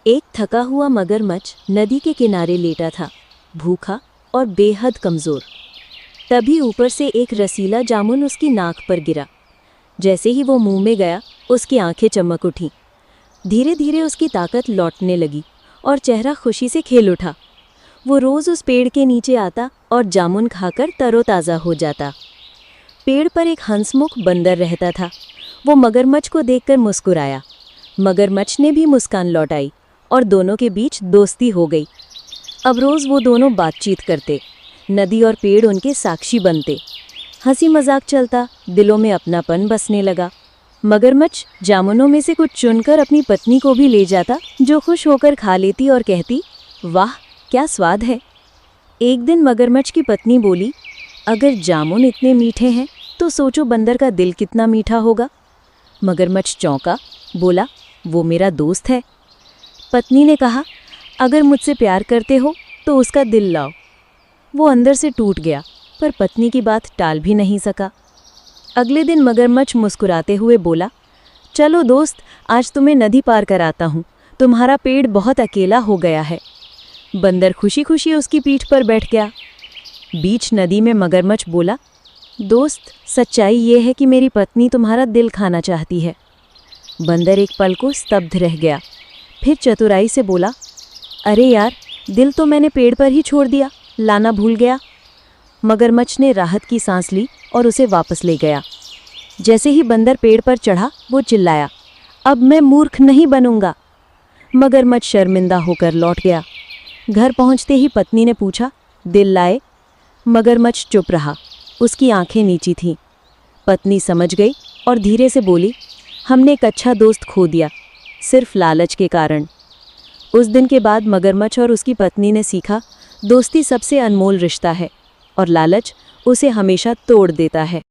एक थका हुआ मगरमच्छ नदी के किनारे लेटा था, भूखा और बेहद कमज़ोर। तभी ऊपर से एक रसीला जामुन उसकी नाक पर गिरा। जैसे ही वो मुंह में गया, उसकी आंखें चमक उठीं। धीरे धीरे उसकी ताकत लौटने लगी और चेहरा खुशी से खिल उठा। वो रोज़ उस पेड़ के नीचे आता और जामुन खाकर तरोताज़ा हो जाता। पेड़ पर एक हंसमुख बंदर रहता था। वो मगरमच्छ को देखकर मुस्कुराया। मगरमच्छ ने भी मुस्कान लौटाई और दोनों के बीच दोस्ती हो गई। अब रोज़ वो दोनों बातचीत करते, नदी और पेड़ उनके साक्षी बनते। हंसी मजाक चलता, दिलों में अपनापन बसने लगा। मगरमच्छ जामुनों में से कुछ चुनकर अपनी पत्नी को भी ले जाता, जो खुश होकर खा लेती और कहती, वाह क्या स्वाद है। एक दिन मगरमच्छ की पत्नी बोली, अगर जामुन इतने मीठे हैं तो सोचो बंदर का दिल कितना मीठा होगा। मगरमच्छ चौंका, बोला, वो मेरा दोस्त है। पत्नी ने कहा, अगर मुझसे प्यार करते हो तो उसका दिल लाओ। वो अंदर से टूट गया, पर पत्नी की बात टाल भी नहीं सका। अगले दिन मगरमच्छ मुस्कुराते हुए बोला, चलो दोस्त, आज तुम्हें नदी पार कराता हूँ, तुम्हारा पेड़ बहुत अकेला हो गया है। बंदर खुशी खुशी उसकी पीठ पर बैठ गया। बीच नदी में मगरमच्छ बोला, दोस्त, सच्चाई ये है कि मेरी पत्नी तुम्हारा दिल खाना चाहती है। बंदर एक पल को स्तब्ध रह गया, फिर चतुराई से बोला, अरे यार, दिल तो मैंने पेड़ पर ही छोड़ दिया, लाना भूल गया। मगरमच्छ ने राहत की सांस ली और उसे वापस ले गया। जैसे ही बंदर पेड़ पर चढ़ा, वो चिल्लाया, अब मैं मूर्ख नहीं बनूंगा। मगरमच्छ शर्मिंदा होकर लौट गया। घर पहुंचते ही पत्नी ने पूछा, दिल लाए? मगरमच्छ चुप रहा, उसकी आंखें नीची थीं। पत्नी समझ गई और धीरे से बोली, हमने एक अच्छा दोस्त खो दिया, सिर्फ लालच के कारण। उस दिन के बाद मगरमच्छ और उसकी पत्नी ने सीखा, दोस्ती सबसे अनमोल रिश्ता है और लालच उसे हमेशा तोड़ देता है।